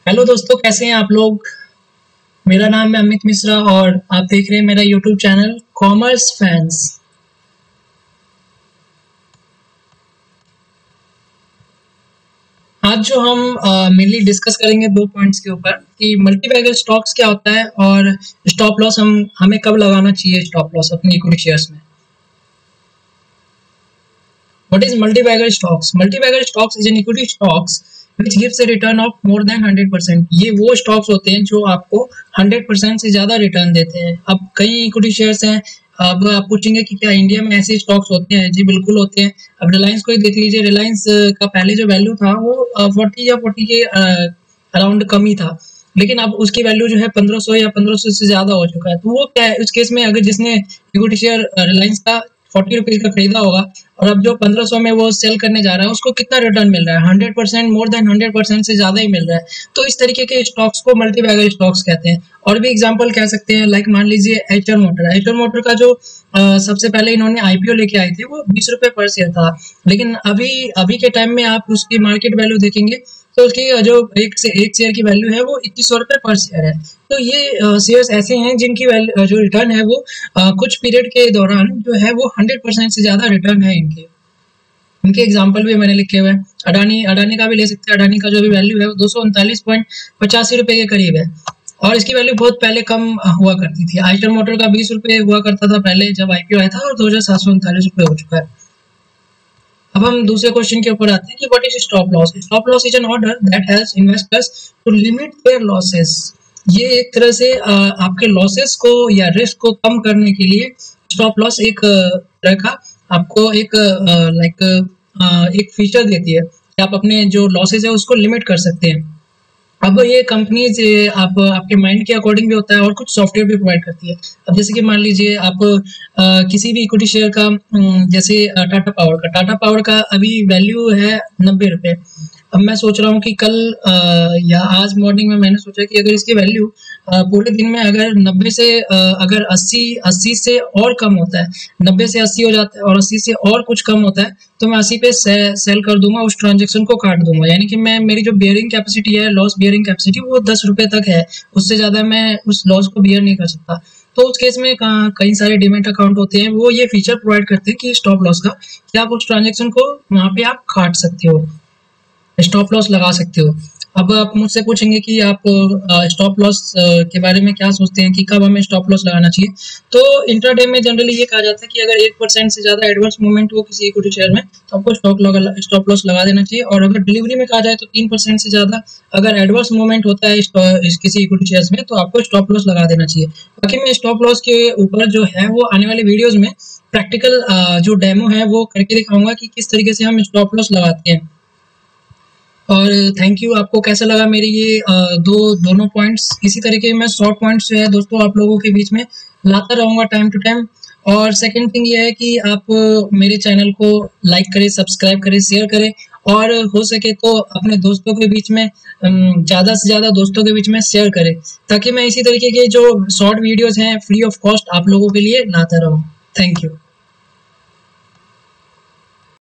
Hello दोस्तों, कैसे हैं आप लोग। मेरा नाम है अमित मिश्रा और आप देख रहे हैं मेरा यूट्यूब चैनल कॉमर्स फैंस। आज जो हम मेनली डिस्कस करेंगे दो पॉइंट्स के ऊपर कि मल्टीबैगर स्टॉक्स क्या होता है और स्टॉप लॉस हमें कब लगाना चाहिए स्टॉप लॉस अपनी इक्विटी शेयर्स में। What is multi-bagger stocks? Multi-bagger stocks is an equity stocks which gives a return of more than 100%। ये वो स्टॉक्स होते हैं जो आपको 100% से ज़्यादा रिटर्न देते हैं। अब कई इक्विटी शेयर्स हैं। अब आप पूछेंगे कि क्या इंडिया में ऐसे स्टॉक्स होते हैं? जी बिल्कुल होते हैं। अब रिलायंस को ही देख लीजिए। रिलायंस का पहले जो वैल्यू था वो 40 या 40 के अराउंड कम ही था, लेकिन अब उसकी वैल्यू जो है 1500 या 1500 से ज़्यादा हो चुका है। तो वो क्या है, उस केस में अगर जिसने इक्विटी शेयर रिलायंस का 40 रुपीज़ का खरीदा होगा और अब जो 1500 में वो सेल करने जा रहा है, उसको कितना रिटर्न मिल रहा है? 100%, मोर देन 100% से ज़्यादा ही मिल रहा है। तो इस तरीके के स्टॉक्स को मल्टीबैगर स्टॉक्स कहते हैं। और भी एग्जांपल कह सकते हैं, लाइक मान लीजिए एचर मोटर। एचर मोटर का जो सबसे पहले इन्होंने आईपीओ लेके आए थे वो 20 रुपये पर शेयर था, लेकिन अभी अभी के टाइम में आप उसकी मार्केट वैल्यू देखेंगे तो उसकी जो एक शेयर की वैल्यू है वो 2100 रुपये पर शेयर है। तो ये शेयर्स ऐसे हैं जिनकी जो रिटर्न है वो कुछ पीरियड के दौरान जो है वो 100% से ज़्यादा रिटर्न है इनके। इनके एग्जाम्पल भी मैंने लिखे हुए हैं। अडानी का भी ले सकते हैं। अडानी का जो भी वैल्यू है वो 239.85 रुपये के करीब है और इसकी वैल्यू बहुत पहले कम हुआ करती थी। आइस्टर मोटर का 20 रुपये हुआ करता था पहले जब आईपीओ आया था और 2739 रुपये हो चुका है। अब हम दूसरे क्वेश्चन के ऊपर आते हैं कि what is stop loss. Stop loss is an order that helps investors to limit their losses. ये एक तरह से आपके लॉसेस को या रिस्क को कम करने के लिए स्टॉप लॉस एक तरह का आपको एक एक फीचर देती है कि आप अपने जो लॉसेस है उसको लिमिट कर सकते हैं। अब ये कंपनीज आपके माइंड के अकॉर्डिंग भी होता है और कुछ सॉफ्टवेयर भी प्रोवाइड करती है। अब जैसे कि मान लीजिए आप किसी भी इक्विटी शेयर का जैसे टाटा पावर का अभी वैल्यू है 90 रुपये। अब मैं सोच रहा हूँ कि कल या आज मॉर्निंग में मैंने सोचा कि अगर इसकी वैल्यू पूरे दिन में अगर 90 से अगर 80 से और कम होता है, 90 से 80 हो जाता है और 80 से और कुछ कम होता है, तो मैं 80 पे सेल कर दूंगा, उस ट्रांजेक्शन को काट दूंगा। यानी कि मैं मेरी जो बियरिंग कैपेसिटी है, लॉस बियरिंग कैपेसिटी, वो 10 रुपये तक है। उससे ज़्यादा मैं उस लॉस को बियर नहीं कर सकता। तो उस केस में कई सारे डीमैट अकाउंट होते हैं, वो ये फीचर प्रोवाइड करते हैं कि स्टॉप लॉस का, कि आप उस ट्रांजेक्शन को वहाँ पे आप काट सकते हो, स्टॉप लॉस लगा सकते हो। अब आप मुझसे पूछेंगे कि आप स्टॉप लॉस के बारे में क्या सोचते हैं कि कब हमें स्टॉप लॉस लगाना चाहिए। तो इंट्राडे में जनरली ये कहा जाता है कि अगर 1% से ज़्यादा एडवर्स मूवमेंट हो किसी इक्विटी शेयर में तो आपको स्टॉप लॉस लगा देना चाहिए। और अगर डिलीवरी में कहा जाए तो 3% से ज़्यादा अगर एडवर्स मूवमेंट होता है किसी इक्विटी शेयर्स में तो आपको स्टॉप लॉस लगा देना चाहिए। बाकी मैं स्टॉप लॉस के ऊपर जो है वो आने वाले वीडियोज़ में प्रैक्टिकल जो डेमो है वो करके दिखाऊंगा कि किस तरीके से हम स्टॉप लॉस लगाते हैं। और थैंक यू। आपको कैसा लगा मेरे ये दोनों पॉइंट्स। इसी तरीके मैं शॉर्ट पॉइंट्स जो है दोस्तों आप लोगों के बीच में लाता रहूँगा टाइम टू टाइम। और सेकंड थिंग ये है कि आप मेरे चैनल को लाइक करें, सब्सक्राइब करें, शेयर करें और हो सके तो अपने दोस्तों के बीच में ज़्यादा से ज़्यादा दोस्तों के बीच में शेयर करें, ताकि मैं इसी तरीके के जो शॉर्ट वीडियोज़ हैं फ्री ऑफ कॉस्ट आप लोगों के लिए लाता रहूँ। Thank you.